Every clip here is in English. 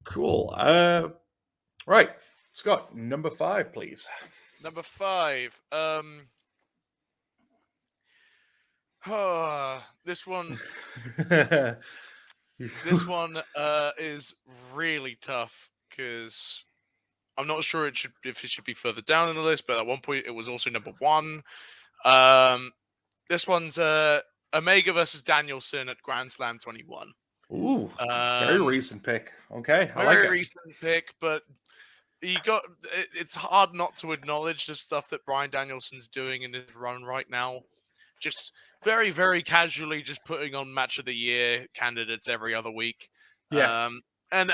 Cool. Right. Scott, number 5, please. Number 5. This one is really tough because I'm not sure if it should be further down in the list, but at one point it was also number 1. This one's Omega versus Danielson at Grand Slam 21. Ooh, very recent pick. Okay, I very like it. recent pick, but it's hard not to acknowledge the stuff that Bryan Danielson's doing in his run right now. Just very, very casually just putting on match of the year candidates every other week. Yeah. And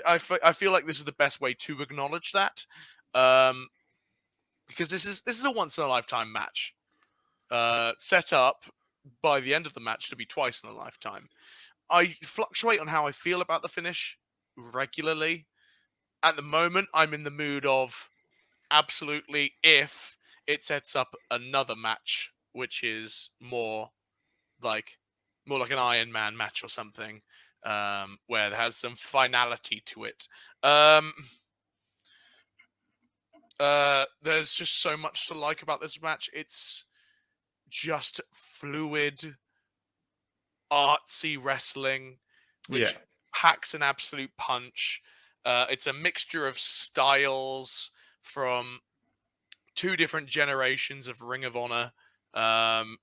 I feel like this is the best way to acknowledge that. Because this is a once in a lifetime match. Set up by the end of the match to be twice in a lifetime. I fluctuate on how I feel about the finish regularly. At the moment, I'm in the mood of absolutely if it sets up another match, which is more like an Iron Man match or something, where there has some finality to it. There's just so much to like about this match. It's just fluid, artsy wrestling, which packs an absolute punch. It's a mixture of styles from 2 different generations of Ring of Honor, and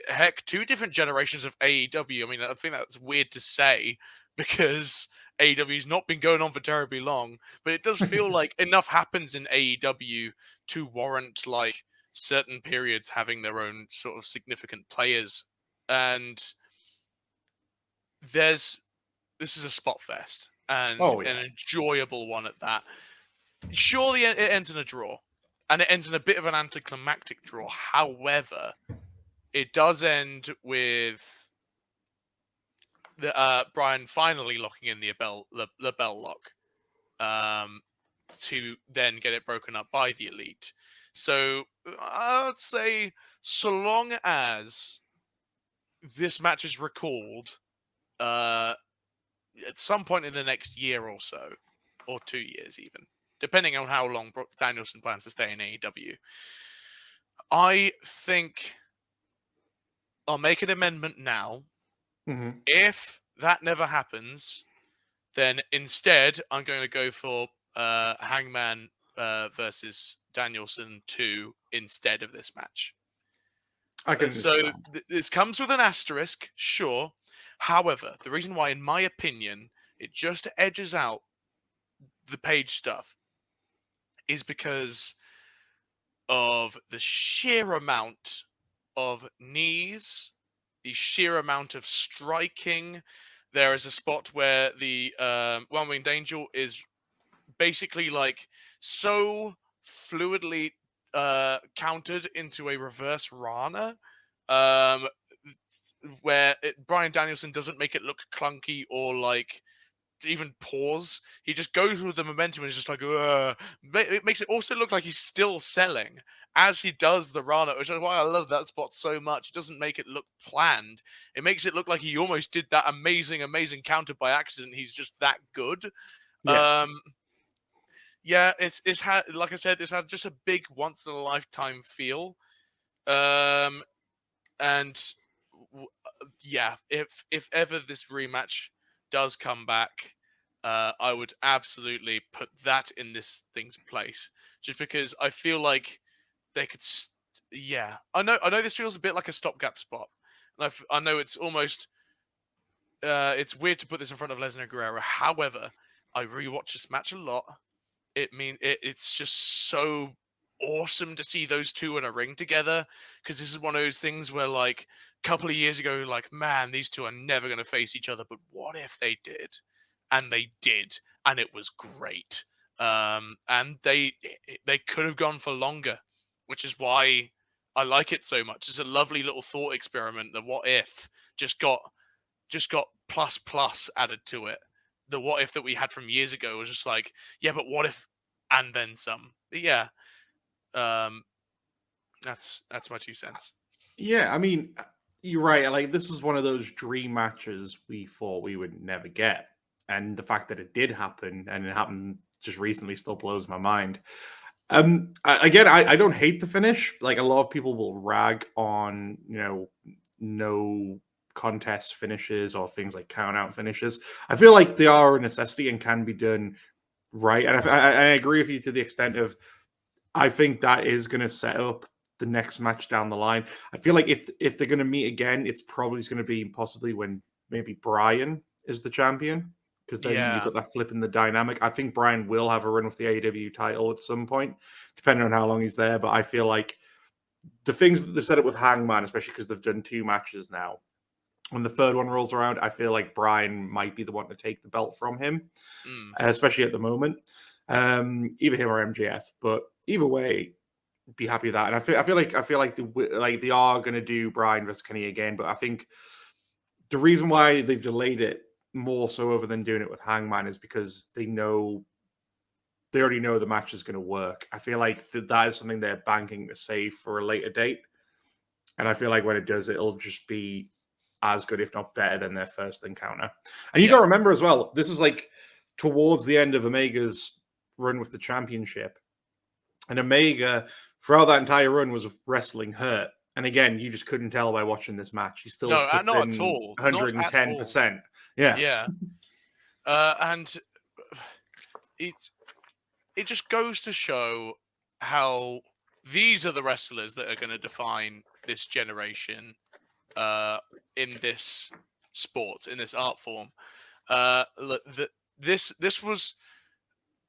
heck, 2 different generations of AEW. I mean, I think that's weird to say because AEW's not been going on for terribly long, but it does feel like enough happens in AEW to warrant like certain periods having their own sort of significant players. And this is a spot fest and an enjoyable one at that. Surely it ends in a draw, and it ends in a bit of an anticlimactic draw. However, it does end with the Bryan finally locking in the bell lock, to then get it broken up by the Elite. So I'd say, so long as this match is recalled, at some point in the next year or so, or 2 years even, depending on how long Danielson plans to stay in AEW, I think I'll make an amendment now. Mm-hmm. If that never happens, then instead I'm going to go for Hangman versus Danielson 2 instead of this match. So this comes with an asterisk, sure. However, the reason why, in my opinion, it just edges out the Page stuff is because of the sheer amount of knees, the sheer amount of striking. There is a spot where the One Winged Angel is basically like so fluidly countered into a reverse Rana, where Bryan Danielson doesn't make it look clunky or like even pause. He just goes with the momentum and is just like, ugh. It makes it also look like he's still selling as he does the Rana, which is why I love that spot so much. It doesn't make it look planned. It makes it look like he almost did that amazing counter by accident. He's just that good. It's had, like I said, it's had just a big once in a lifetime feel. If ever this rematch does come back, I would absolutely put that in this thing's place, just because I feel like they could. I know this feels a bit like a stopgap spot, and I know it's almost. It's weird to put this in front of Lesnar and Guerrero. However, I rewatch this match a lot. It's just so awesome to see those two in a ring together, because this is one of those things where, like, a couple of years ago, like, man, these two are never going to face each other, but what if they did? And they did, and it was great. And they could have gone for longer, which is why I like it so much. It's a lovely little thought experiment. The what if just got plus plus added to it. The what if that we had from years ago was just like, yeah, but what if, and then some. Yeah, um, that's my 2 cents. Yeah, I mean, you're right. Like, this is one of those dream matches we thought we would never get, and the fact that it did happen and it happened just recently still blows my mind. Again, I don't hate the finish. Like, a lot of people will rag on, no contest finishes or things like count out finishes. I feel like they are a necessity and can be done right. And I agree with you to the extent of, I think that is going to set up the next match down the line. I feel like if they're going to meet again, it's probably going to be possibly when maybe Brian is the champion, because then you've Yeah, got that flip in the dynamic. I think Brian will have a run with the AEW title at some point, depending on how long he's there. But I feel like the things that they've set up with Hangman, especially because they've done 2 matches now, when the third one rolls around, I feel like Brian might be the one to take the belt from him, especially at the moment. Either him or MJF, but either way, be happy with that. And I feel like they are going to do Brian versus Kenny again, but I think the reason why they've delayed it more so over than doing it with Hangman is because they already know the match is going to work. I feel like that is something they're banking to save for a later date, and I feel like when it does, it'll just be as good, if not better, than their first encounter. And you got to remember as well, this is like towards the end of Omega's run with the championship, and Omega throughout that entire run was wrestling hurt. And again, you just couldn't tell by watching this match. He still puts not in at all. 110%. Yeah. Yeah, and it just goes to show how these are the wrestlers that are going to define this generation in this sport, in this art form. This was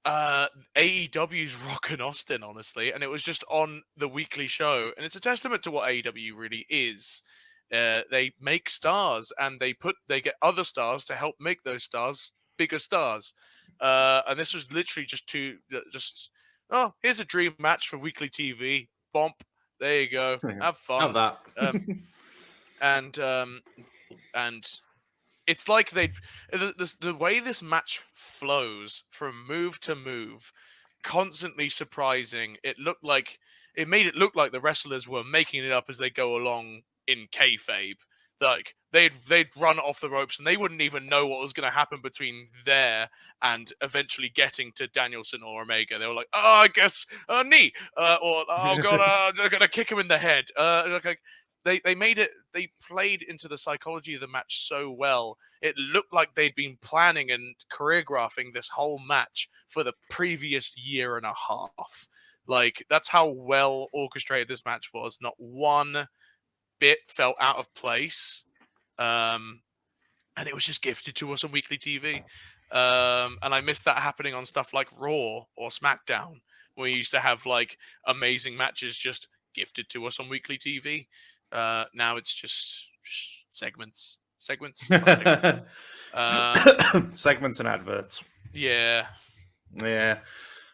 AEW's Rock and Austin, honestly, and it was just on the weekly show, and it's a testament to what AEW really is. They make stars, and they get other stars to help make those stars bigger stars. And this was literally oh, here's a dream match for weekly TV. Bomp, there you go, have fun. Have that. And it's like the way this match flows from move to move, constantly surprising. It made it look like the wrestlers were making it up as they go along in kayfabe. Like they'd run off the ropes and they wouldn't even know what was going to happen between there and eventually getting to Danielson or Omega. They were like, oh, I guess knee, or oh god, they're gonna kick him in the head. They played into the psychology of the match so well. It looked like they'd been planning and choreographing this whole match for the previous year and a half. Like, that's how well orchestrated this match was. Not one bit felt out of place. And it was just gifted to us on weekly TV. And I missed that happening on stuff like Raw or Smackdown, where we used to have like amazing matches just gifted to us on weekly TV. Now it's just segments. Segments and adverts. Yeah.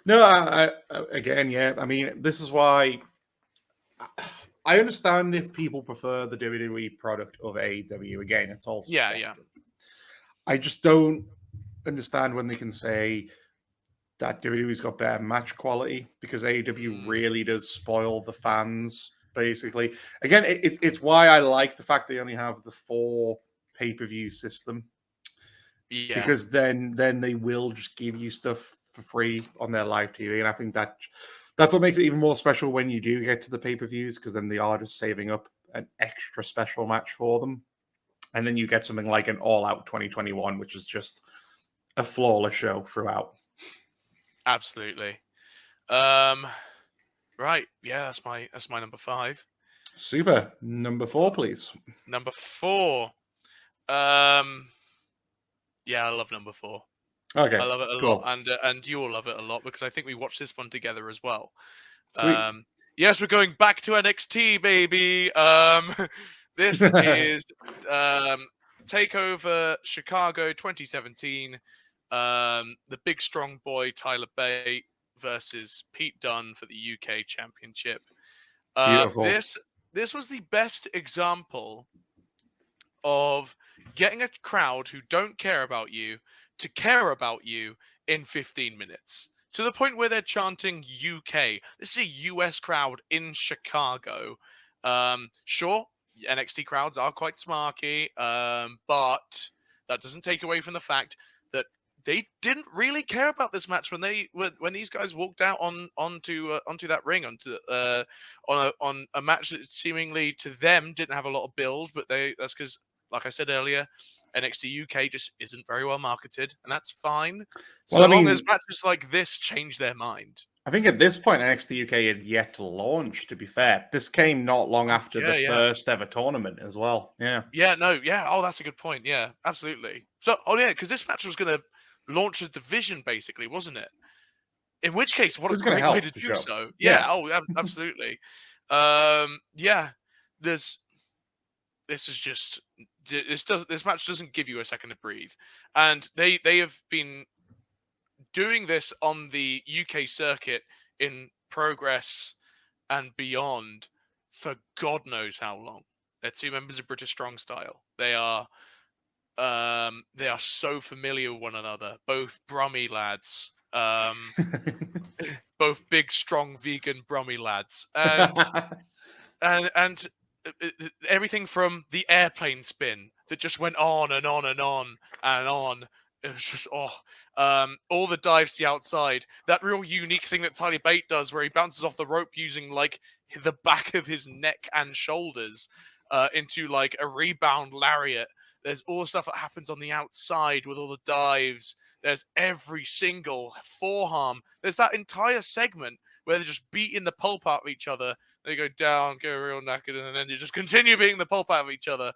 No, again, yeah. I mean, this is why I understand if people prefer the WWE product of AEW. Again, it's all subjective. Yeah. I just don't understand when they can say that WWE's got better match quality, because AEW really does spoil the fans. Basically, again, it's why I like the fact they only have the 4 pay-per-view system. Yeah. Because then they will just give you stuff for free on their live TV, and I think that's what makes it even more special when you do get to the pay-per-views, because then they are just saving up an extra special match for them, and then you get something like an All-Out 2021, which is just a flawless show throughout. Absolutely. Right. Yeah, that's my number 5. Super. Number 4, please. Number 4. Yeah, I love number 4. Okay, I love it a lot, cool. and you will love it a lot because I think we watched this one together as well. Sweet. Yes, we're going back to NXT, baby. This is Takeover Chicago 2017. The big strong boy Tyler Bate versus Pete Dunne for the UK Championship. Beautiful. This was the best example of getting a crowd who don't care about you to care about you in 15 minutes. To the point where they're chanting UK. This is a US crowd in Chicago. Sure, NXT crowds are quite smarky, but that doesn't take away from the fact that they didn't really care about this match when these guys walked out onto that ring on a match that seemingly to them didn't have a lot of build, but that's because, like I said earlier, NXT UK just isn't very well marketed, and that's fine. Well, So I long as mean, matches like this change their mind. I think at this point, NXT UK had yet to launch, to be fair. This came not long Oh, after the yeah. first ever tournament as well. Yeah. Yeah, no, yeah. Oh, that's a good point. Yeah, absolutely. So, yeah, because this match was going to launch a division, basically, wasn't it? In which case, what It a was going to great way help, to for do sure. so. Yeah. Yeah. Oh, absolutely. Yeah. There's. This is just. This match doesn't give you a second to breathe, and they have been doing this on the UK circuit in Progress and beyond for God knows how long. They're two members of British Strong Style. They are so familiar with one another. Both Brummy lads. Both big, strong, vegan Brummy lads, and everything from the airplane spin that just went on and on and on and on. It was just all the dives to the outside. That real unique thing that Tyler Bate does, where he bounces off the rope using like the back of his neck and shoulders into like a rebound lariat. There's all the stuff that happens on the outside with all the dives. There's every single forearm. There's that entire segment where they're just beating the pulp out of each other. They go down, go real knackered, and then you just continue beating the pulp out of each other.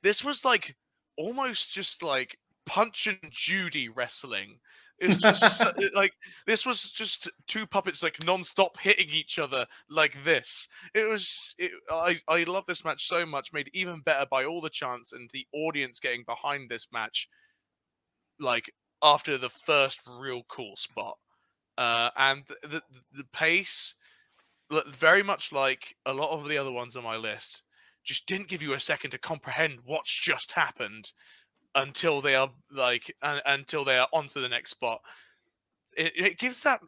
This was like almost just like Punch and Judy wrestling. It's just like this was just two puppets like non-stop hitting each other like this. I love this match so much, made even better by all the chants and the audience getting behind this match. Like after the first real cool spot, and the pace, very much like a lot of the other ones on my list, just didn't give you a second to comprehend what's just happened until they are until they are onto the next spot. It gives that,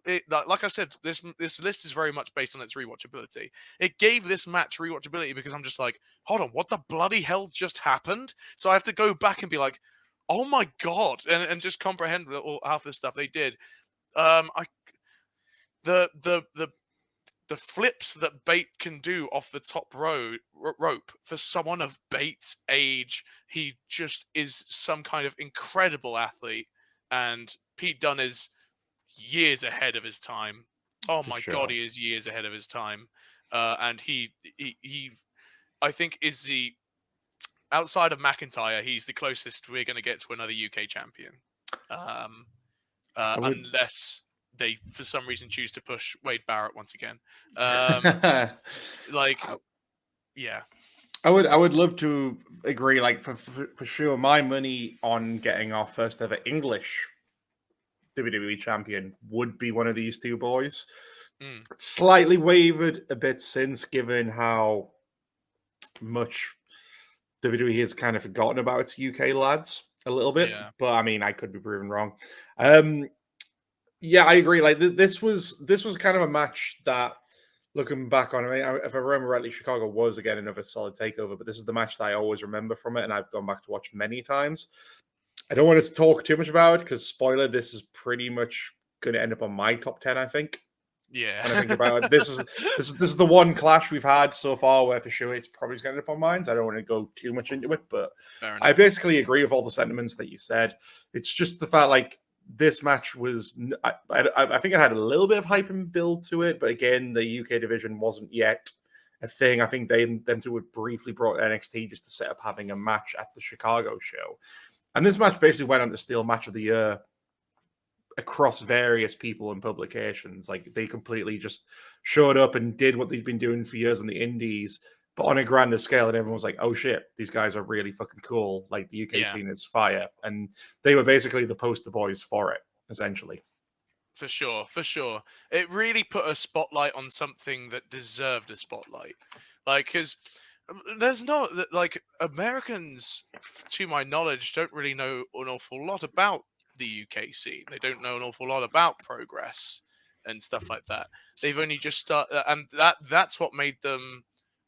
like I said, this list is very much based on its rewatchability. It gave this match rewatchability because I'm just like, hold on, what the bloody hell just happened? So I have to go back and be like, oh my god, and just comprehend all half the stuff they did. I the the flips that Bate can do off the top rope for someone of Bate's age, he just is some kind of incredible athlete. And Pete Dunne is years ahead of his time. Oh For my god, sure. he is years ahead of his time. And he, I think, is the outside of McIntyre, he's the closest we're going to get to another UK champion. I would. Unless they, for some reason, choose to push Wade Barrett once again. Like, yeah. I would love to agree. Like for sure, my money on getting our first ever English WWE champion would be one of these two boys. It's slightly wavered a bit since, given how much WWE has kind of forgotten about its UK lads a little bit. Yeah. But I mean, I could be proven wrong. Yeah, I agree. Like this was kind of a match that, looking back on, I mean, if I remember rightly, Chicago was again another solid takeover. But this is the match that I always remember from it, and I've gone back to watch many times. I don't want to talk too much about it because, spoiler, this is pretty much going to end up on my top 10, I think. Yeah. When I think about it, this is the one clash we've had so far where for sure it's probably going to end up on mine. So I don't want to go too much into it, but I basically agree with all the sentiments that you said. It's just the fact, like, this match was, I think it had a little bit of hype and build to it, but again, the UK division wasn't yet a thing. I think them two had briefly brought NXT just to set up having a match at the Chicago show. And this match basically went on to steal Match of the Year across various people and publications. Like, they completely just showed up and did what they've been doing for years on the indies, but on a grander scale. And everyone was like, oh shit, these guys are really fucking cool. Like, the UK scene is fire. And they were basically the poster boys for it, essentially. For sure. It really put a spotlight on something that deserved a spotlight. Like, because there's no, like, Americans, to my knowledge, don't really know an awful lot about the UK scene. They don't know an awful lot about Progress and stuff like that. They've only just started, and that's what made them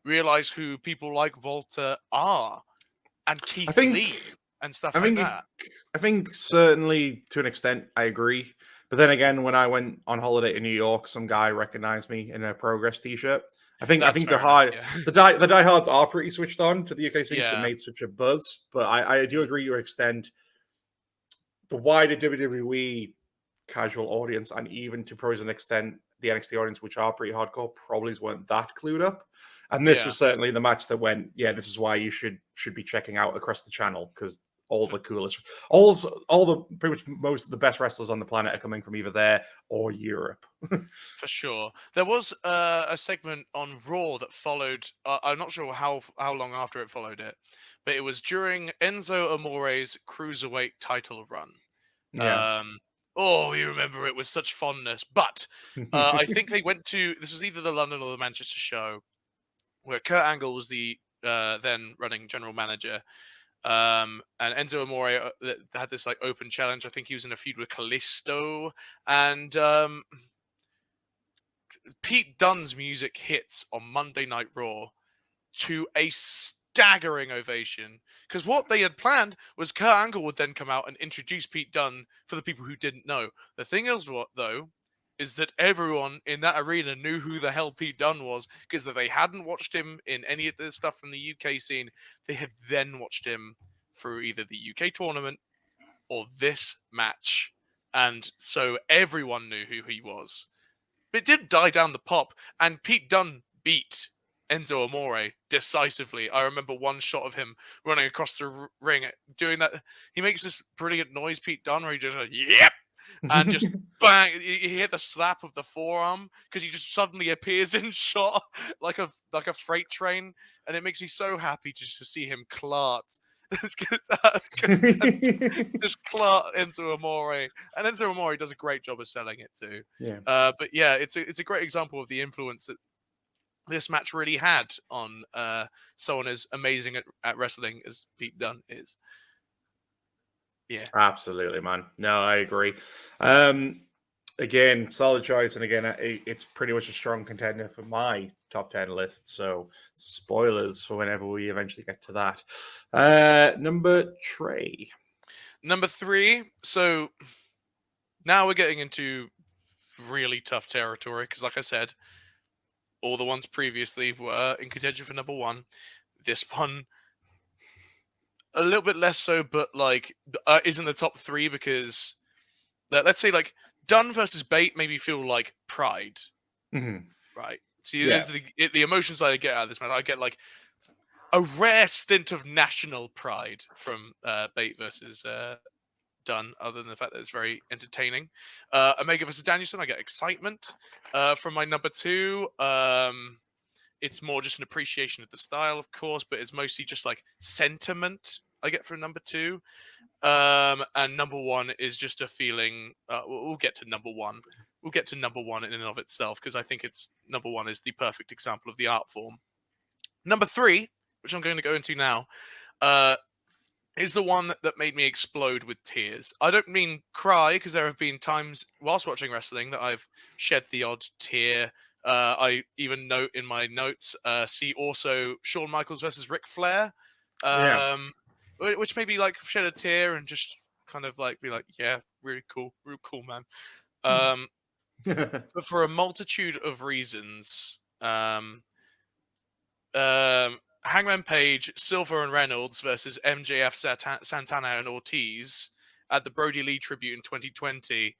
realize who people like Volta are, and Keith Lee and stuff like that. I think certainly to an extent I agree. But then again, when I went on holiday to New York, some guy recognized me in a Progress t-shirt. I think the diehards are pretty switched on to the UK scene because it made such a buzz. But I do agree to an extent. The wider WWE casual audience, and even to probably an extent the NXT audience, which are pretty hardcore, probably weren't that clued up. And this was certainly the match that went, yeah, this is why you should be checking out across the channel, because all the coolest, all the pretty much most of the best wrestlers on the planet are coming from either there or Europe. For sure. There was a segment on Raw that followed. I'm not sure how long after it followed it, but it was during Enzo Amore's Cruiserweight title run. Yeah. We remember it with such fondness. But I think they went to, this was either the London or the Manchester show, where Kurt Angle was the then running general manager. And Enzo Amore had this like open challenge. I think he was in a feud with Kalisto, and Pete Dunne's music hits on Monday Night Raw to a staggering ovation, because what they had planned was Kurt Angle would then come out and introduce Pete Dunne for the people who didn't know. The thing is, is that everyone in that arena knew who the hell Pete Dunne was, because if they hadn't watched him in any of the stuff from the UK scene, they had then watched him through either the UK tournament or this match. And so everyone knew who he was. But it did die down the pop, and Pete Dunne beat Enzo Amore decisively. I remember one shot of him running across the ring, doing that. He makes this brilliant noise, Pete Dunne, where he just like, yep! And just bang, you hear the slap of the forearm because he just suddenly appears in shot like a freight train, and it makes me so happy just to see him clart. Just clart Enzo Amore, and Enzo Amore does a great job of selling it too. Yeah. But yeah, it's a great example of the influence that this match really had on someone as amazing at wrestling as Pete Dunne is. Yeah, absolutely, man. No, I agree. Again, solid choice, and again, it's pretty much a strong contender for my top 10 list. So, spoilers for whenever we eventually get to that. Number 3. So now we're getting into really tough territory because, like I said, all the ones previously were in contention for number 1. This one, a little bit less so, but like is in the top 3 because let's say like Dunn versus Bate made me feel like pride, right? See, there's the emotions that I get out of this man. I get like a rare stint of national pride from Bate versus Dunn, other than the fact that it's very entertaining. Omega versus Danielson, I get excitement. From my number 2, it's more just an appreciation of the style, of course, but it's mostly just like sentiment I get from number 2. And number 1 is just a feeling. We'll get to number 1. We'll get to number 1 in and of itself, because I think number 1 is the perfect example of the art form. Number 3, which I'm going to go into now, is the one that made me explode with tears. I don't mean cry, because there have been times whilst watching wrestling that I've shed the odd tear. I even note in my notes, see also Shawn Michaels versus Ric Flair, which made me like shed a tear and just kind of like be like, yeah, really cool, man. But for a multitude of reasons, Hangman Page, Silver and Reynolds versus MJF, Santana and Ortiz at the Brody Lee tribute in 2020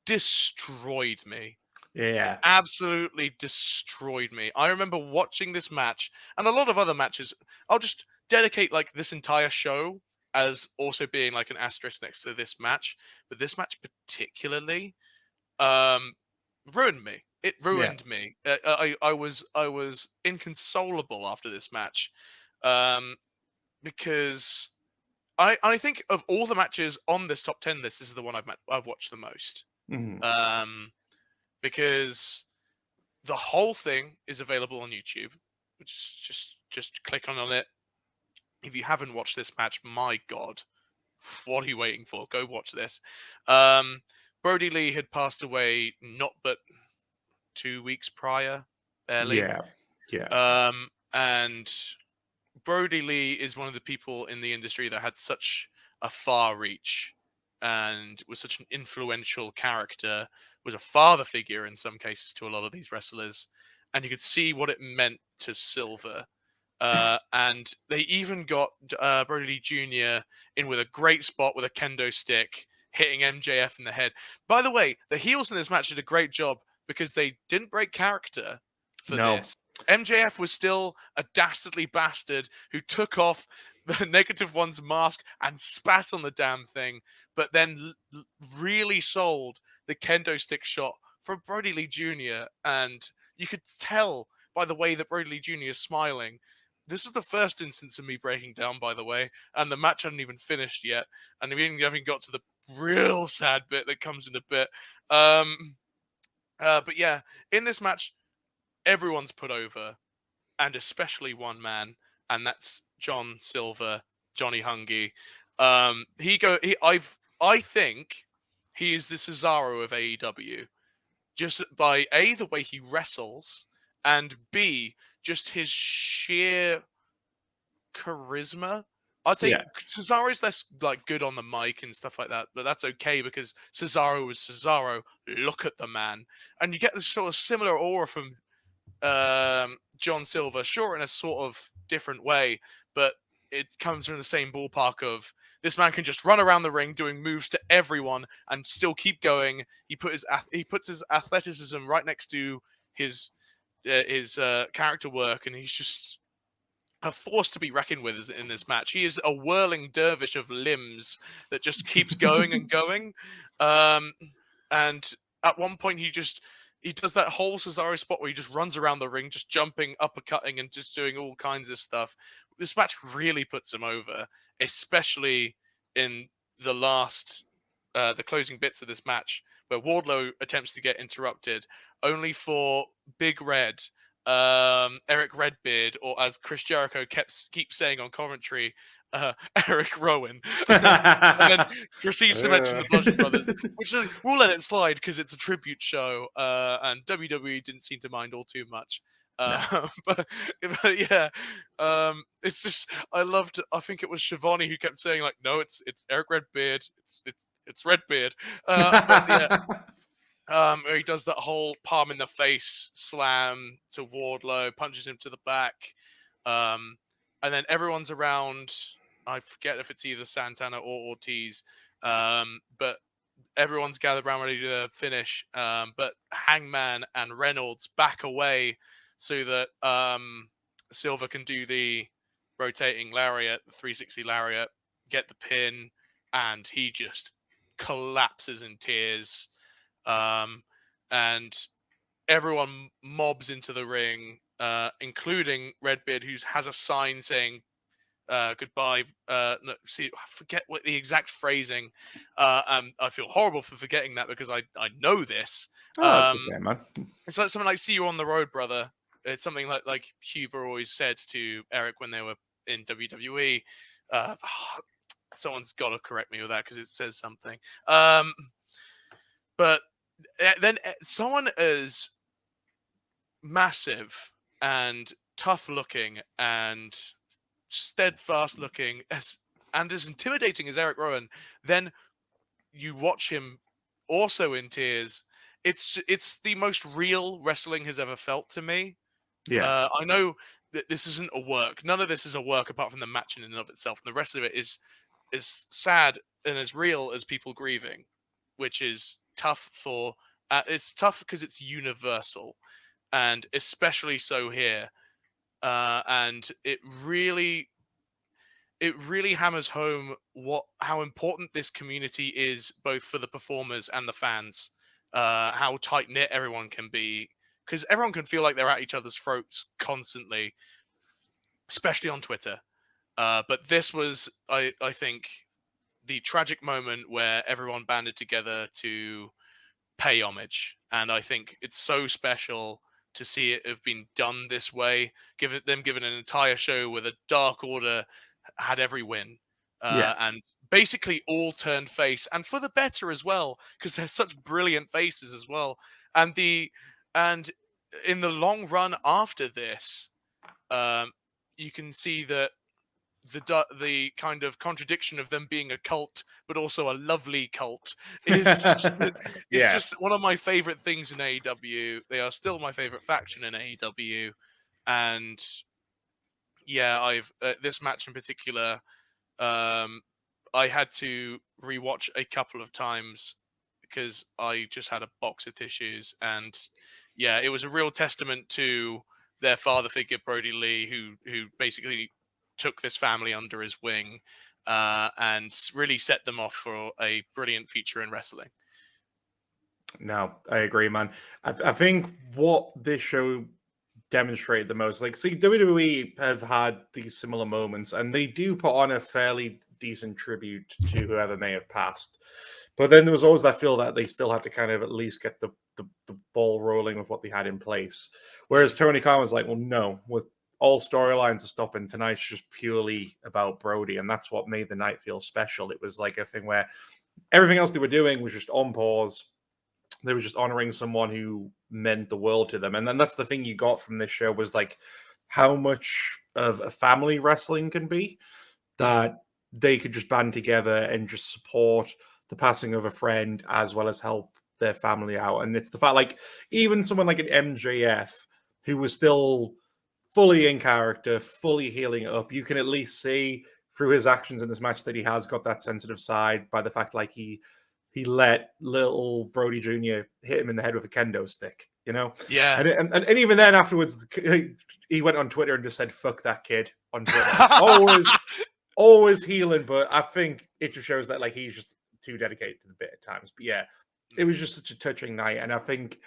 destroyed me. Yeah. Absolutely destroyed me. I remember watching this match and a lot of other matches. I'll just dedicate like this entire show as also being like an asterisk next to this match, but this match particularly ruined me. It ruined me. I was inconsolable after this match, because I think of all the matches on this top 10 list, this is the one I've watched the most. Because the whole thing is available on YouTube, which is just click on it. If you haven't watched this match, my God, what are you waiting for? Go watch this. Brody Lee had passed away not but 2 weeks prior, barely. Yeah. And Brody Lee is one of the people in the industry that had such a far reach and was such an influential character, was a father figure in some cases to a lot of these wrestlers, and you could see what it meant to Silver. And they even got Brody Lee Jr. in with a great spot with a kendo stick, hitting MJF in the head. By the way, the heels in this match did a great job because they didn't break character for this. MJF was still a dastardly bastard who took off the Negative One's mask and spat on the damn thing, but then really sold the kendo stick shot from Brody Lee Jr. And you could tell by the way that Brody Lee Jr. is smiling. This is the first instance of me breaking down, by the way, and the match hadn't even finished yet, and we haven't got to the real sad bit that comes in a bit. But yeah, in this match, everyone's put over, and especially one man, and that's John Silver, Johnny Hungy. I think he is the Cesaro of AEW, just by A, the way he wrestles, and B, just his sheer charisma. I'd say Cesaro's less like good on the mic and stuff like that, but that's okay because Cesaro was Cesaro. Look at the man, and you get this sort of similar aura from John Silver, sure, in a sort of different way, but it comes from the same ballpark of this man can just run around the ring doing moves to everyone and still keep going. He puts his athleticism right next to his character work, and he's just a force to be reckoned with in this match. He is a whirling dervish of limbs that just keeps going and going. And at one point, he does that whole Cesaro spot where he just runs around the ring, just jumping, uppercutting, and just doing all kinds of stuff. This match really puts him over, especially in the closing bits of this match, where Wardlow attempts to get interrupted, only for Big Red, Eric Redbeard, or as Chris Jericho keeps saying on commentary, Eric Rowan, and then proceeds to mention the Bludgeon Brothers, which we'll let it slide because it's a tribute show, and WWE didn't seem to mind all too much. But yeah, it's just I think it was Shivani who kept saying like, no, it's Eric Redbeard, it's Redbeard, but yeah. He does that whole palm in the face slam to Wardlow, punches him to the back, and then everyone's around. I forget if it's either Santana or Ortiz, but everyone's gathered around ready to finish. But Hangman and Reynolds back away so that Silver can do the rotating lariat, the 360 lariat, get the pin, and he just collapses in tears. And everyone mobs into the ring, including Redbeard, who has a sign saying goodbye. I forget what the exact phrasing. And I feel horrible for forgetting that because I know this. That's okay, man. It's like something like "See you on the road, brother." It's something like Huber always said to Eric when they were in WWE. Someone's got to correct me with that because it says something. But then someone as massive and tough looking and steadfast looking and as intimidating as Eric Rowan, then you watch him also in tears. It's the most real wrestling has ever felt to me. Yeah. I know that this isn't a work. None of this is a work apart from the match in and of itself. And the rest of it is sad and as real as people grieving, which is tough for it's tough because it's universal, and especially so here. And it really it really hammers home how important this community is, both for the performers and the fans. How tight knit everyone can be, because everyone can feel like they're at each other's throats constantly, especially on Twitter. But this was, I think, the tragic moment where everyone banded together to pay homage, and I think it's so special to see it have been done this way. Given an entire show where the Dark Order had every win, Yeah. and basically all turned face, and for the better as well, because they're such brilliant faces as well. And in the long run after this, um, you can see that the kind of contradiction of them being a cult but also a lovely cult is just is Yeah. just one of my favorite things in AEW. They are still my favorite faction in AEW, and yeah, I've this match in particular, um, I had to rewatch a couple of times because I just had a box of tissues, and yeah, it was a real testament to their father figure, Brody Lee, who basically took this family under his wing, and really set them off for a brilliant future in wrestling. No, I agree, man. I think what this show demonstrated the most, like, see, WWE have had these similar moments, and they do put on a fairly decent tribute to whoever may have passed. But then there was always that feel that they still had to kind of at least get the ball rolling with what they had in place. Whereas Tony Khan was like, well, no, with all storylines are stopping, tonight's just purely about Brody. And that's what made the night feel special. It was like a thing where everything else they were doing was just on pause. They were just honoring someone who meant the world to them. And then that's the thing you got from this show was like how much of a family wrestling can be, that they could just band together and just support the passing of a friend as well as help their family out. And it's the fact, like, even someone like an MJF who was still fully in character, fully healing it up, you can at least see through his actions in this match that he has got that sensitive side by the fact, like, he let little Brody Jr. hit him in the head with a kendo stick, you know? Yeah. And even then afterwards, he went on Twitter and just said, fuck that kid on Twitter. Always healing, but I think it just shows that, like, he's just too dedicated to the bit at times. But yeah, it was just such a touching night, and I think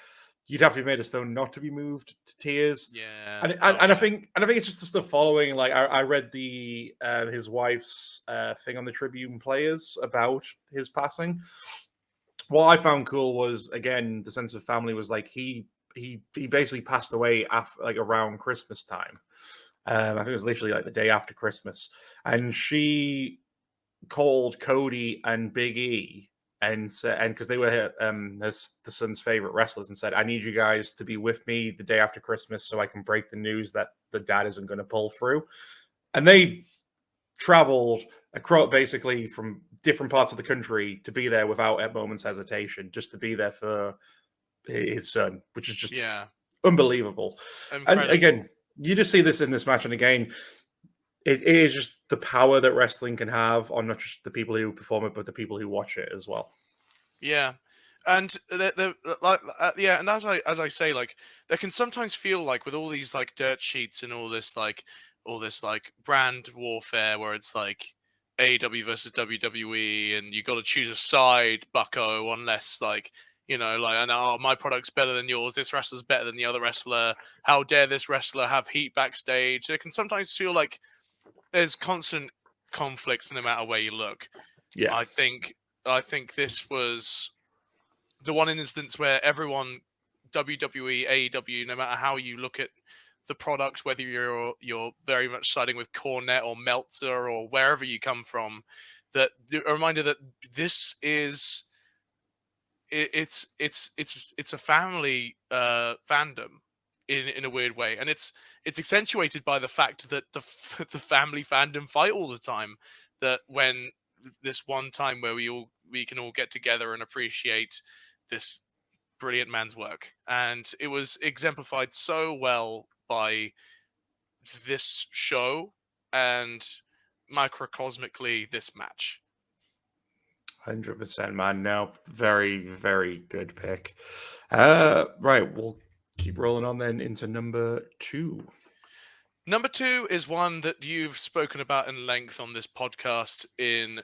you'd have to be made of stone not to be moved to tears. Yeah. And I think it's just the stuff following. Like, I read the his wife's thing on the Tribune Players about his passing. What I found cool was, again, the sense of family was like he basically passed away after, like, around Christmas time. I think it was literally like the day after Christmas, and she called Cody and Big E and because they were the son's favorite wrestlers, and said, "I need you guys to be with me the day after Christmas so I can break the news that the dad isn't going to pull through." And they traveled across basically from different parts of the country to be there without a moment's hesitation, just to be there for his son, which is just unbelievable. Incredible. And again, you just see this in this match, and again, it is just the power that wrestling can have on not just the people who perform it, but the people who watch it as well. Yeah, and and as I say, like, there can sometimes feel like with all these like dirt sheets and all this like brand warfare, where it's like AEW versus WWE, and you got to choose a side, Bucko, unless like, and oh, my product's better than yours. This wrestler's better than the other wrestler. How dare this wrestler have heat backstage? So it can sometimes feel like there's constant conflict no matter where you look. Yeah. I think this was the one instance where everyone, WWE, AEW, no matter how you look at the product, whether you're very much siding with Cornette or Meltzer or wherever you come from, that a reminder that this is it's a family fandom in a weird way, and it's accentuated by the fact that the family fandom fight all the time. That when this one time where we can all get together and appreciate this brilliant man's work, and it was exemplified so well by this show and microcosmically this match. 100%, man. No, very, very good pick. Right, we'll keep rolling on then into number 2. Number 2 is one that you've spoken about in length on this podcast in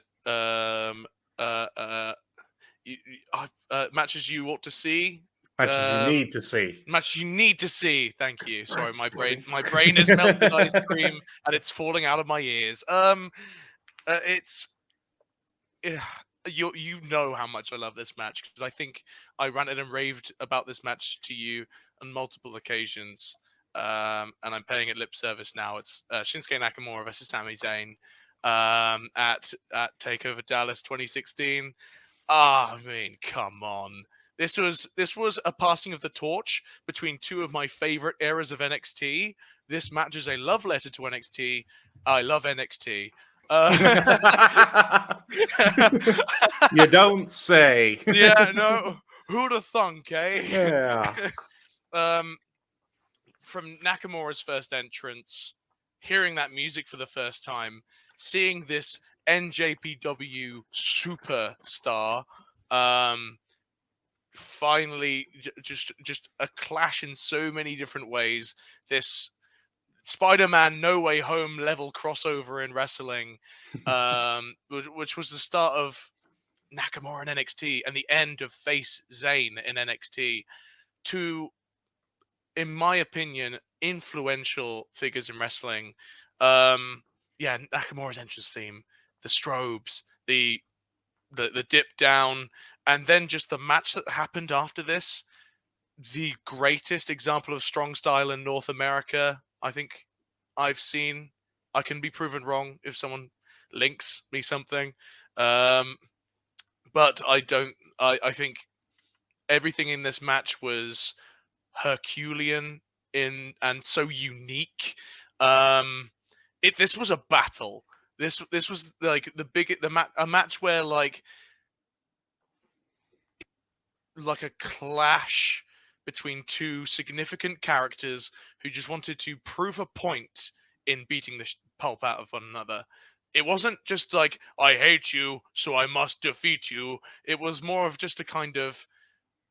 matches you ought to see. Matches you need to see. Matches you need to see. Thank you. Sorry, my Bloody- brain is melted ice cream and it's falling out of my ears. It's you know how much I love this match, because I think I ranted and raved about this match to you on multiple occasions, and I'm paying it lip service now. It's Shinsuke Nakamura versus Sami Zayn at Takeover Dallas 2016. I mean, come on. This was a passing of the torch between two of my favorite eras of NXT. This match is a love letter to NXT. I love NXT. You don't say. Yeah, no. Who'd have thunk, eh? Yeah. From Nakamura's first entrance, hearing that music for the first time, seeing this NJPW superstar, finally just a clash in so many different ways. This Spider-Man No Way Home level crossover in wrestling, which was the start of Nakamura in NXT and the end of Face Zayn in NXT, to, in my opinion, influential figures in wrestling. Yeah, Nakamura's entrance theme, the strobes, the dip down, and then just the match that happened after this. The greatest example of strong style in North America, I think, I've seen. I can be proven wrong if someone links me something. But I don't. I think everything in this match was Herculean and so unique. This was a battle. This was like a match where like a clash between two significant characters who just wanted to prove a point in beating the pulp out of one another. It wasn't just like, I hate you, so I must defeat you. It was more of just a kind of,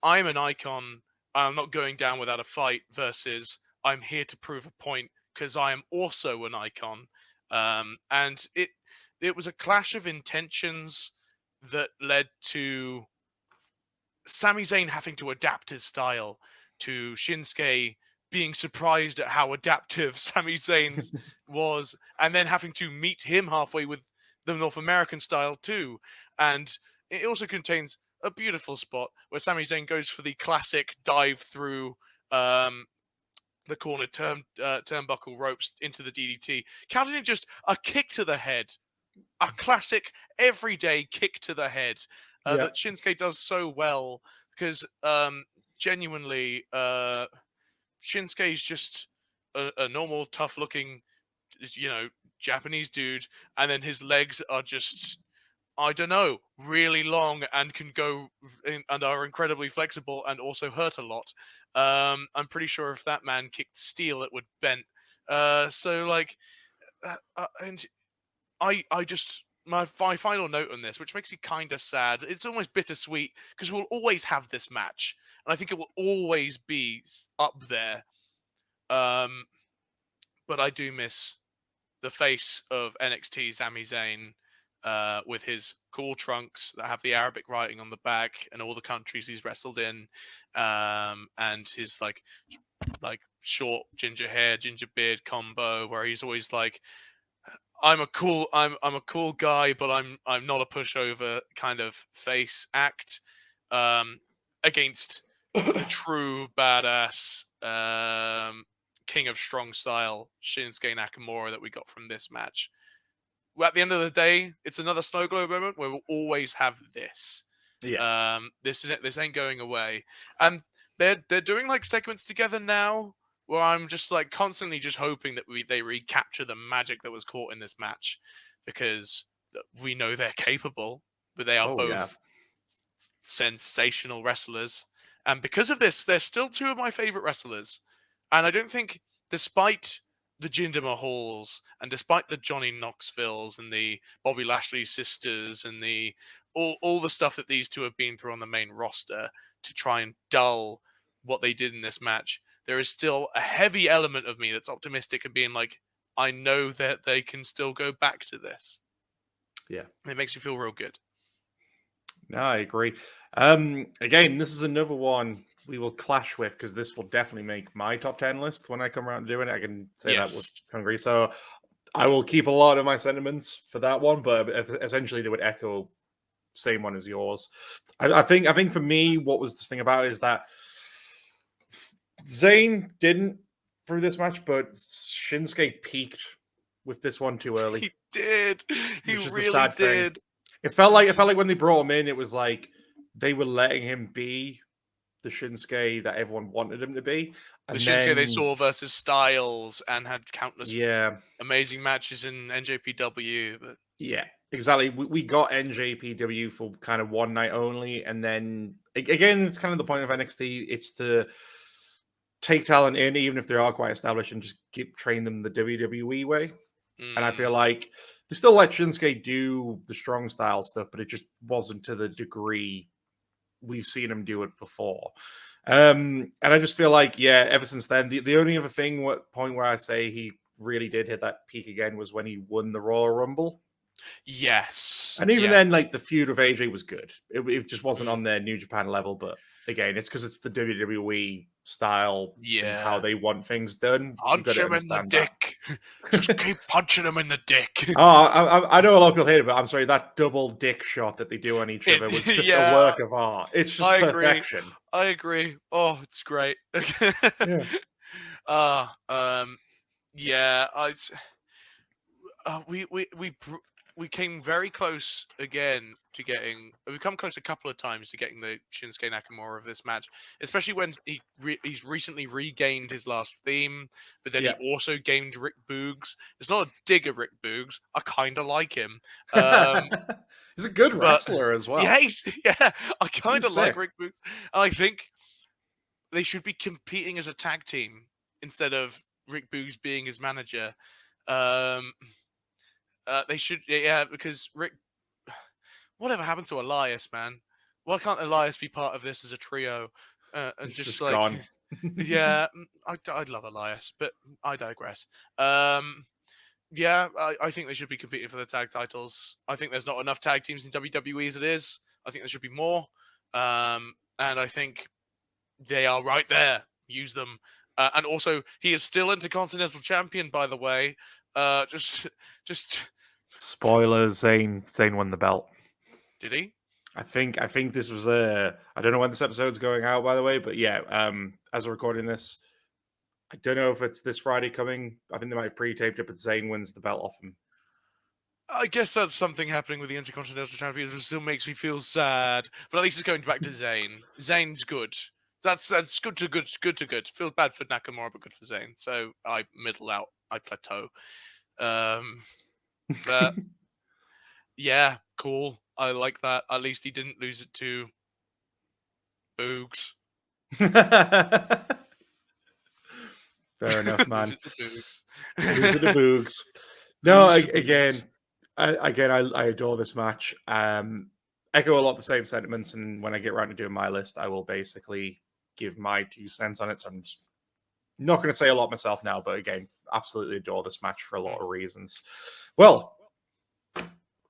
I'm an icon, I'm not going down without a fight, versus I'm here to prove a point because I am also an icon. And it was a clash of intentions that led to Sami Zayn having to adapt his style, to Shinsuke being surprised at how adaptive Sami Zayn was, and then having to meet him halfway with the North American style too. And it also contains a beautiful spot where Sami Zayn goes for the classic dive through the corner turnbuckle ropes into the DDT, counting it just a kick to the head. A classic everyday kick to the head that Shinsuke does so well, because genuinely Shinsuke is just a normal tough looking Japanese dude, and then his legs are just, I don't know, really long and can go and are incredibly flexible and also hurt a lot. I'm pretty sure if that man kicked steel, it would bend. So like, and I just, my final note on this, which makes me kind of sad. It's almost bittersweet because we'll always have this match, and I think it will always be up there. But I do miss the face of NXT, Sami Zayn, with his cool trunks that have the Arabic writing on the back and all the countries he's wrestled in, and his like short ginger hair, ginger beard combo, where he's always like, I'm a cool guy, but I'm not a pushover kind of face act, against the true badass king of strong style Shinsuke Nakamura that we got from this match. Well, at the end of the day, it's another snow globe moment where we'll always have this. Yeah. This ain't going away, and they're doing like segments together now, where I'm just like constantly just hoping that they recapture the magic that was caught in this match, because we know they're capable, but they are both sensational wrestlers. And because of this, they're still two of my favorite wrestlers. And I don't think, despite the Jinder Mahals and despite the Johnny Knoxvilles and the Bobby Lashley sisters and the all the stuff that these two have been through on the main roster to try and dull what they did in this match, there is still a heavy element of me that's optimistic and being like, I know that they can still go back to this. Yeah. And it makes you feel real good. No, I agree. Again, this is another one we will clash with because this will definitely make my top 10 list when I come around to doing it. I can say that with Yes. Hungry. So I will keep a lot of my sentiments for that one, but essentially they would echo same one as yours. I think for me, what was this thing about is that Zayn didn't through this match, but Shinsuke peaked with this one too early. He did. He Which is the really sad thing. did. It felt like when they brought him in, it was like they were letting him be the Shinsuke that everyone wanted him to be. And The Shinsuke they saw versus Styles and had countless yeah, amazing matches in NJPW. But yeah, exactly. We got NJPW for kind of one night only, and then again, it's kind of the point of NXT. It's to take talent in, even if they are quite established, and just train them the WWE way. And I feel like they still let Shinsuke do the strong style stuff, but it just wasn't to the degree we've seen him do it before. And I just feel like, yeah, ever since then, the only other point where I say he really did hit that peak again was when he won the Royal Rumble. yes. And even then, like the feud with AJ was good. It just wasn't on their New Japan level, but again, it's because it's the WWE style and how they want things done. Punch him in the dick. Just keep punching him in the dick. I know a lot of people hate it, but I'm sorry, that double dick shot that they do on each other was just a work of art. It's just perfection. I agree. Oh, it's great. We came very close again to getting. We've come close a couple of times to getting the Shinsuke Nakamura of this match, especially when he's recently regained his last theme, but then he also gained Rick Boogs. It's not a dig at Rick Boogs. I kind of like him. He's a good wrestler as well. Yeah, I kind of like Rick Boogs. And I think they should be competing as a tag team instead of Rick Boogs being his manager. They should, because Rick. Whatever happened to Elias, man? Why can't Elias be part of this as a trio? And just like, gone. Yeah, I'd love Elias, but I digress. I think they should be competing for the tag titles. I think there's not enough tag teams in WWE as it is. I think there should be more. And I think they are right there. Use them. And also, he is still Intercontinental Champion, by the way. Just spoilers. Zayn won the belt. Did he? I think this was I don't know when this episode's going out, by the way, but yeah, as we're recording this, I don't know if it's this Friday coming. I think they might have pre-taped it, but Zayn wins the belt off him. I guess that's something happening with the Intercontinental Champions, but it still makes me feel sad. But at least it's going back to Zayn. Zayn's good. That's good to good. Feel bad for Nakamura, but good for Zayn. So I middle out. I plateau. But yeah, cool. I like that. At least he didn't lose it to Boogs. Fair enough, man. Lose it to Boogs. No, again, I adore this match. Echo a lot of the same sentiments, and when I get around to doing my list, I will basically give my 2 cents on it. So I'm just not going to say a lot myself now, but again, absolutely adore this match for a lot of reasons. Well,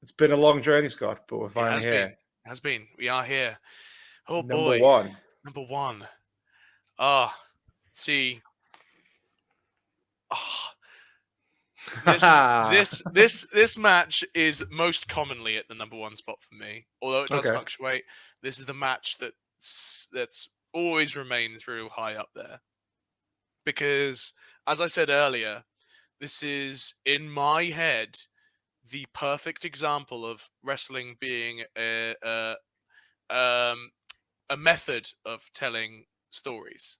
it's been a long journey, Scott, but we're finally here. It has been. We are here. Oh, boy. Number one. See. This match is most commonly at the number 1 spot for me. Although it does fluctuate, this is the match that's always remains real high up there. Because, as I said earlier, this is, in my head, the perfect example of wrestling being a method of telling stories.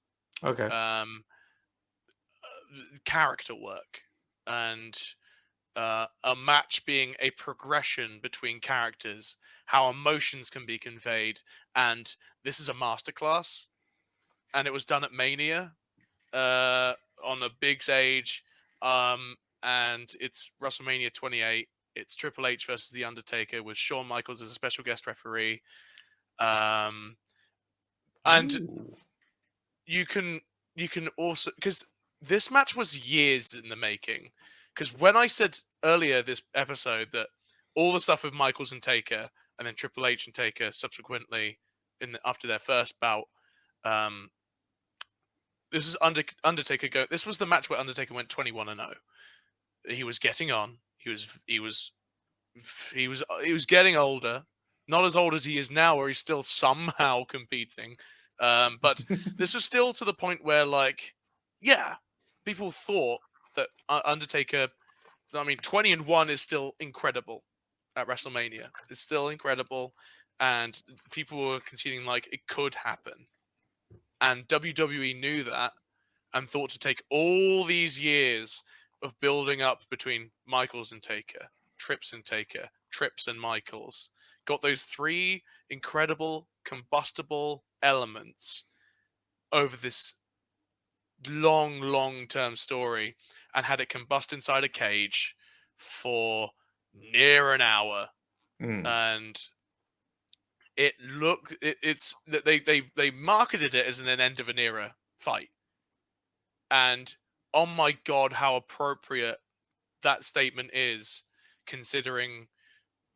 Character work and a match being a progression between characters, how emotions can be conveyed, and this is a masterclass. And it was done at Mania on a big stage, and it's WrestleMania 28. It's Triple H versus The Undertaker with Shawn Michaels as a special guest referee. And you can you can also, because this match was years in the making. Because when I said earlier this episode that all the stuff with Michaels and Taker, and then Triple H and Taker subsequently after their first bout, this is Undertaker go. This was the match where Undertaker went 21-0. He was getting on. He was getting older. Not as old as he is now, where he's still somehow competing. But this was still to the point where, like, yeah, people thought that Undertaker. I mean, 20-1 is still incredible at WrestleMania. It's still incredible, and people were conceding like it could happen. And WWE knew that and thought to take all these years of building up between Michaels and Taker, Trips and Taker, Trips and Michaels, got those 3 incredible combustible elements over this long-term story and had it combust inside a cage for near an hour. And it's that they marketed it as an end of an era fight. And oh my God, how appropriate that statement is, considering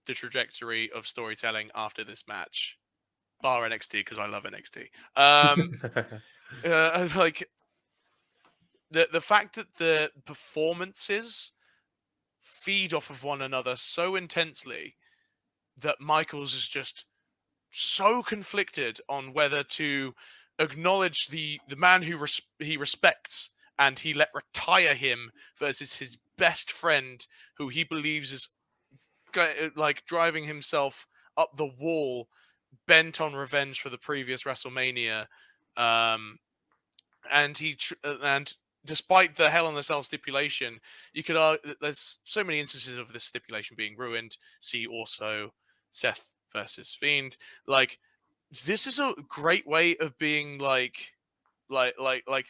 the trajectory of storytelling after this match, bar NXT, because I love NXT. Like the fact that the performances feed off of one another so intensely that Michaels is just so conflicted on whether to acknowledge the man who he respects and he let retire him versus his best friend who he believes is like driving himself up the wall, bent on revenge for the previous WrestleMania. And despite the Hell in a Cell stipulation, you could argue that there's so many instances of this stipulation being ruined. See also Seth versus Fiend. Like, this is a great way of being like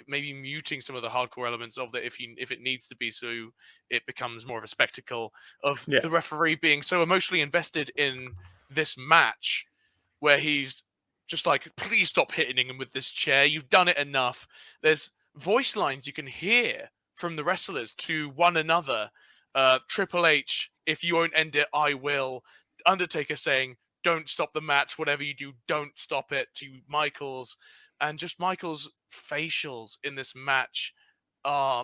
maybe muting some of the hardcore elements of that if it needs to be, so it becomes more of a spectacle of the referee being so emotionally invested in this match, where he's just like, please stop hitting him with this chair. You've done it enough. There's voice lines you can hear from the wrestlers to one another. Triple H, if you won't end it, I will. Undertaker saying, don't stop the match. Whatever you do, don't stop it, to Michaels. And just Michaels' facials in this match are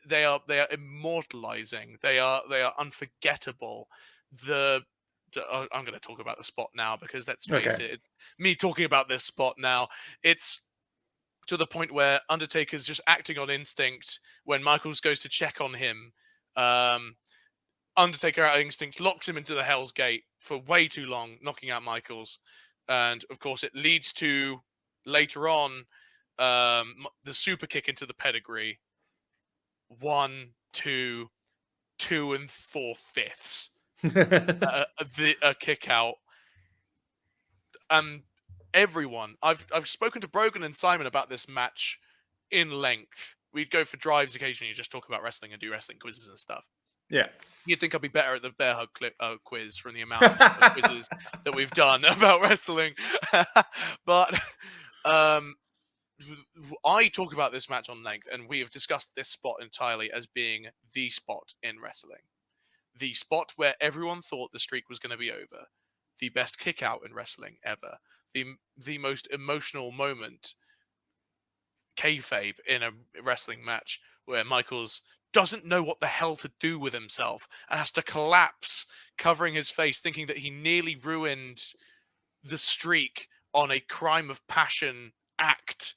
they are immortalizing. They are unforgettable. I'm going to talk about the spot now, because let's face it, me talking about this spot now, it's to the point where Undertaker's just acting on instinct when Michaels goes to check on him. Undertaker out of instinct locks him into the Hell's Gate for way too long, knocking out Michaels. And of course it leads to later on the super kick into the pedigree. 1, 2, 2 4/5. A kick out. Everyone, I've spoken to Brogan and Simon about this match in length. We'd go for drives occasionally, just talk about wrestling and do wrestling quizzes and stuff. Yeah. You'd think I'd be better at the Bearhug quiz from the amount of quizzes that we've done about wrestling. But I talk about this match on length, and we have discussed this spot entirely as being the spot in wrestling. The spot where everyone thought the streak was going to be over. The best kick out in wrestling ever. The most emotional moment, kayfabe, in a wrestling match, where Michaels doesn't know what the hell to do with himself and has to collapse, covering his face, thinking that he nearly ruined the streak on a crime of passion act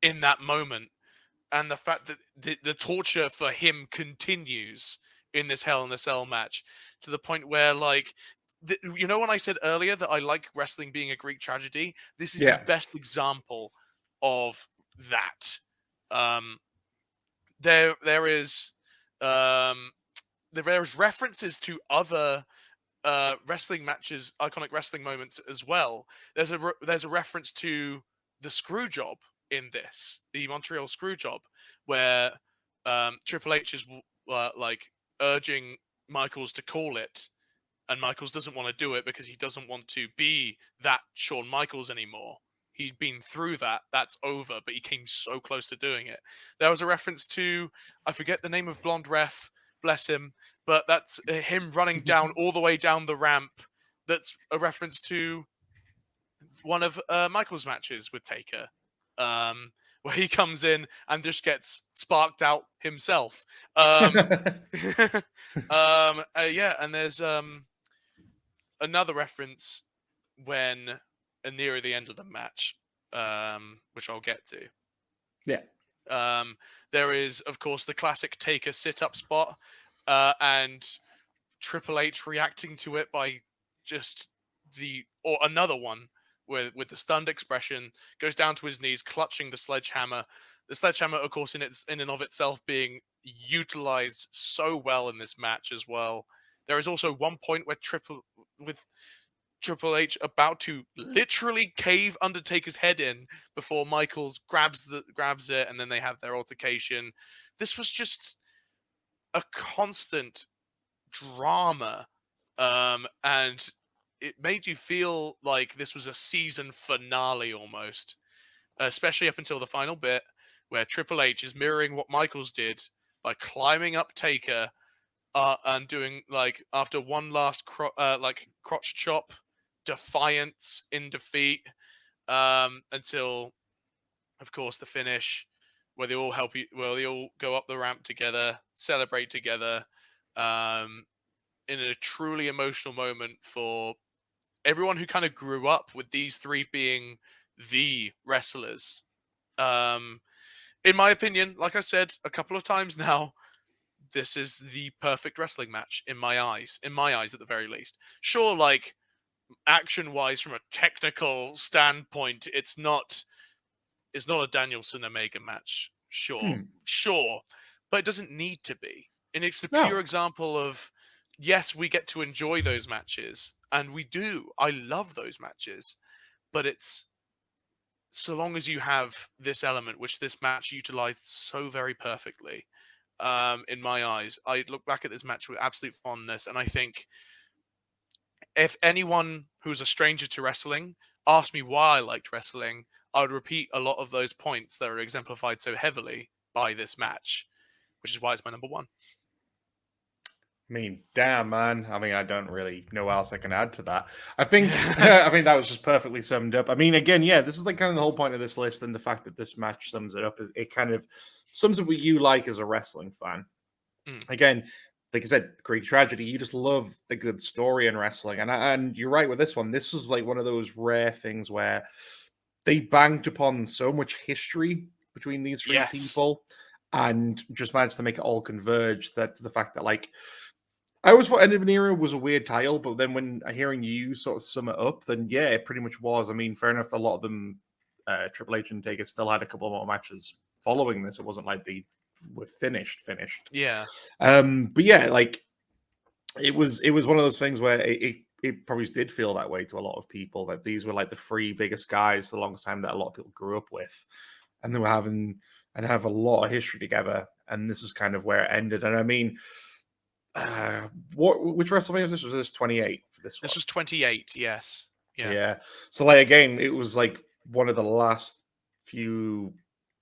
in that moment. And the fact that the torture for him continues in this Hell in a Cell match, to the point where, like, you know, when I said earlier that I like wrestling being a Greek tragedy, this is the best example of that. There's references to other wrestling matches, iconic wrestling moments as well. There's a reference to the screw job in this, the Montreal screw job, where Triple H is like urging Michaels to call it, and Michaels doesn't want to do it because he doesn't want to be that Shawn Michaels anymore. he's been through that. That's over, but he came so close to doing it. There was a reference to, I forget the name of blonde ref, bless him, but that's him running down all the way down the ramp. That's a reference to one of Michael's matches with Taker, where he comes in and just gets sparked out himself. Yeah, and there's another reference when nearer the end of the match, which I'll get to. Yeah. There is, of course, the classic Taker sit-up spot, and Triple H reacting to it by just or another one with the stunned expression, goes down to his knees, clutching the sledgehammer. The sledgehammer, of course, in and of itself being utilized so well in this match as well. There is also one point where Triple H about to literally cave Undertaker's head in before Michaels grabs it, and then they have their altercation. This was just a constant drama, and it made you feel like this was a season finale almost, especially up until the final bit where Triple H is mirroring what Michaels did by climbing up Taker and doing, like, after one last crotch chop, defiance in defeat, until, of course, the finish where they all they all go up the ramp together, celebrate together, in a truly emotional moment for everyone who kind of grew up with these three being the wrestlers. In my opinion, like I said a couple of times now, this is the perfect wrestling match in my eyes. In my eyes, at the very least. Sure, like, action-wise, from a technical standpoint, it's not a Danielson Omega match. Sure, but it doesn't need to be. And it's a pure example of, yes, we get to enjoy those matches, and we do. I love those matches, but it's so long as you have this element, which this match utilized so very perfectly. In my eyes, I look back at this match with absolute fondness, and I think if anyone who's a stranger to wrestling asked me why I liked wrestling, I would repeat a lot of those points that are exemplified so heavily by this match, which is why it's my number one. I mean, damn, man. I mean, I don't really know what else I can add to that. I think, I mean, that was just perfectly summed up. I mean, again, yeah, this is like kind of the whole point of this list, and the fact that this match sums it up. It kind of sums up what you like as a wrestling fan. Again, like I said, great tragedy. You just love a good story in wrestling, and you're right with this one. This was like one of those rare things where they banked upon so much history between these three people, and just managed to make it all converge. That the fact that, like, I always thought End of an Era was a weird title, but then when hearing you sort of sum it up, then yeah, it pretty much was. I mean, fair enough, a lot of them, Triple H and Taker still had a couple more matches following this. It wasn't like they were finished. Yeah. But yeah, like, it was one of those things where it probably did feel that way to a lot of people, that these were like the three biggest guys for the longest time that a lot of people grew up with, and they were have a lot of history together, and this is kind of where it ended. And I mean, which WrestleMania was this? Was this 28 for this one? This was 28, yes. Yeah. So, like, again, it was like one of the last few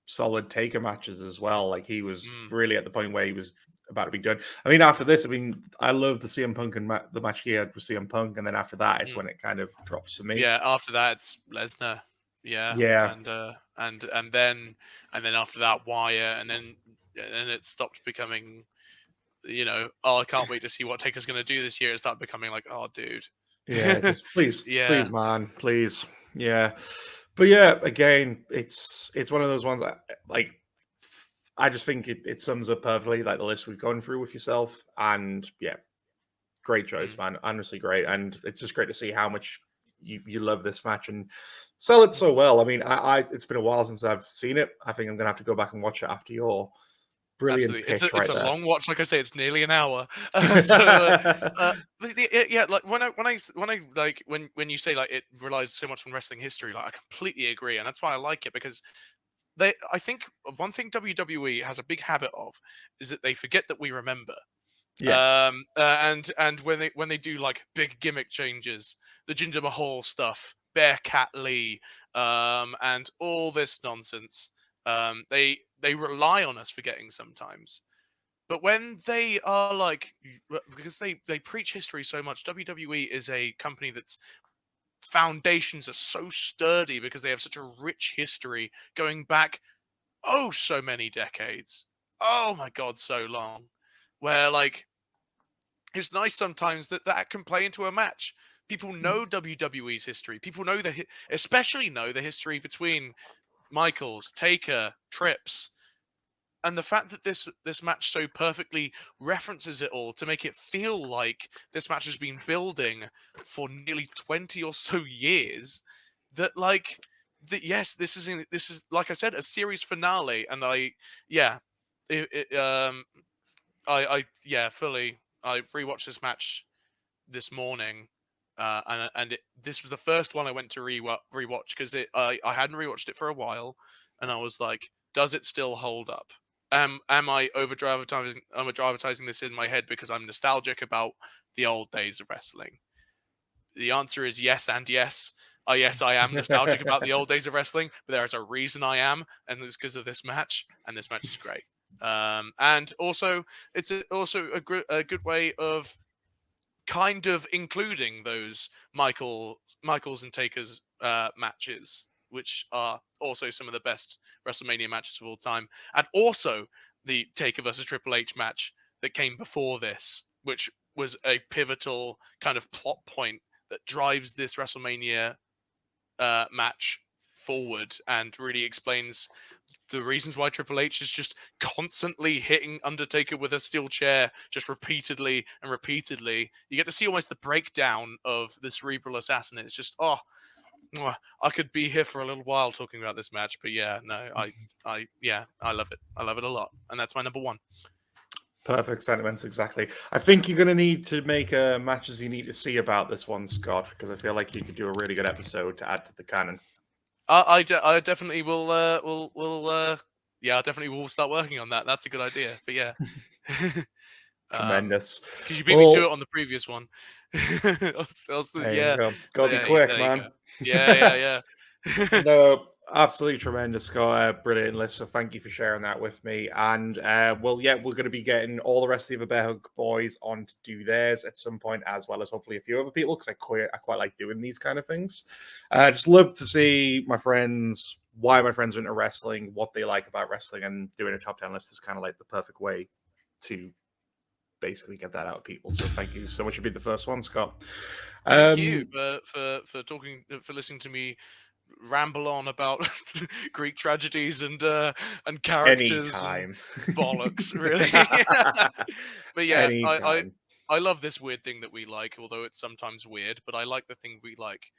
solid Taker matches as well. Like, he was really at the point where he was about to be done. I mean, after this, I mean, I love the CM Punk and the match he had with CM Punk, and then after that, it's when it kind of drops for me. Yeah, after that, it's Lesnar. Yeah. And then after that, Wyatt, and then it stopped becoming, you know, oh, I can't wait to see what Taker's going to do this year. It started becoming like, oh, dude. Yeah, just please, please, man, please. Yeah. But yeah, again, it's one of those ones that, like, I just think it sums up perfectly, like, the list we've gone through with yourself. And yeah, great choice, man. Honestly, great. And it's just great to see how much you love this match and sell it so well. I mean, it's been a while since I've seen it. I think I'm gonna have to go back and watch it after your brilliant pitch. It's a long watch. Like I say, it's nearly an hour. Yeah, like when you say, like, it relies so much on wrestling history, like, I completely agree, and that's why I like it, because I think one thing WWE has a big habit of is that they forget that we remember. Yeah. And when they do, like, big gimmick changes, the Jinder Mahal stuff Bearcat Lee, and all this nonsense. They rely on us forgetting sometimes. But when they are like, because they preach history so much, WWE is a company that's foundations are so sturdy because they have such a rich history going back so many decades. Oh my god, so long. Where like it's nice sometimes that can play into a match. People know WWE's history. People know especially know the history between Michaels, Taker, Trips, and the fact that this match so perfectly references it all to make it feel like this match has been building for nearly 20 or so years. That like that yes, this is like I said, a series finale, and fully. I rewatched this match this morning, this was the first one I went to rewatch because I hadn't rewatched it for a while, and I was like, does it still hold up? Am I over dramatizing this in my head because I'm nostalgic about the old days of wrestling? The answer is yes and yes. Yes, I am nostalgic about the old days of wrestling, but there is a reason I am, and it's because of this match, and this match is great. And also, it's also a good way of kind of including those Michaels and Takers matches, which are also some of the best WrestleMania matches of all time, and also the Taker versus Triple H match that came before this, which was a pivotal kind of plot point that drives this WrestleMania match forward and really explains the reasons why Triple H is just constantly hitting Undertaker with a steel chair, just repeatedly and repeatedly. You get to see almost the breakdown of the cerebral assassin. It's just, I could be here for a little while talking about this match, but yeah, no, I love it. I love it a lot, and that's my number one. Perfect sentiments, exactly. I think you're going to need to make matches you need to see about this one, Scott, because I feel like you could do a really good episode to add to the canon. I definitely will. I definitely will start working on that. That's a good idea. But yeah, Tremendous. Because you beat me to it on the previous one. There you go. Gotta be quick, man. Yeah. No, absolutely tremendous, Scott. Brilliant list. So thank you for sharing that with me. And we're going to be getting all the rest of the Bearhug boys on to do theirs at some point, as well as hopefully a few other people, because I quite like doing these kind of things. Just love to see my friends, why my friends are into wrestling, what they like about wrestling, and doing a top 10 list is kind of like the perfect way to basically get that out of people. So thank you so much for being the first one, Scott. Thank you for talking, for listening to me ramble on about Greek tragedies and characters Anytime. and bollocks, really. But yeah, I love this weird thing that we like, although it's sometimes weird. But I like the thing we like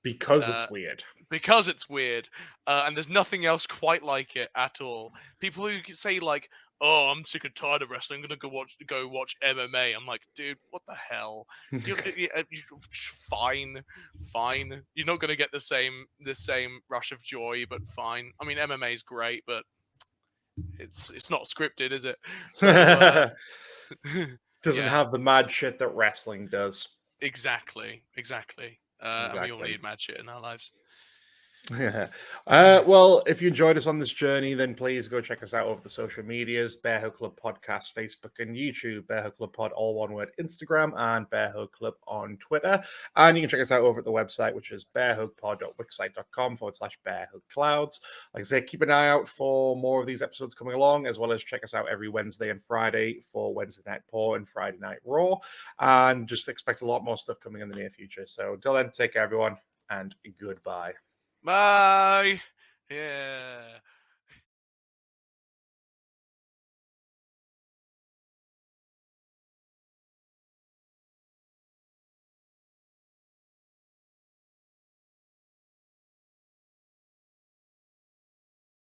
because it's weird. Because it's weird, and there's nothing else quite like it at all. People who say like, "Oh, I'm sick and tired of wrestling. I'm gonna go watch MMA." I'm like, dude, what the hell? You're fine. You're not gonna get the same rush of joy, but fine. I mean, MMA is great, but it's not scripted, is it? So doesn't have the mad shit that wrestling does. Exactly. And we all need mad shit in our lives. Yeah. Well, if you enjoyed us on this journey, then please go check us out over the social medias: Bearhug Club Podcast, Facebook and YouTube, Bearhug Club Pod, all one word, Instagram, and Bearhug Club on Twitter. And you can check us out over at the website, which is bearhugpod.wixsite.com/bearhugclouds. Like I say, keep an eye out for more of these episodes coming along, as well as check us out every Wednesday and Friday for Wednesday Night Paw and Friday Night Raw. And just expect a lot more stuff coming in the near future. So until then, take care, everyone, and goodbye. Bye. Yeah.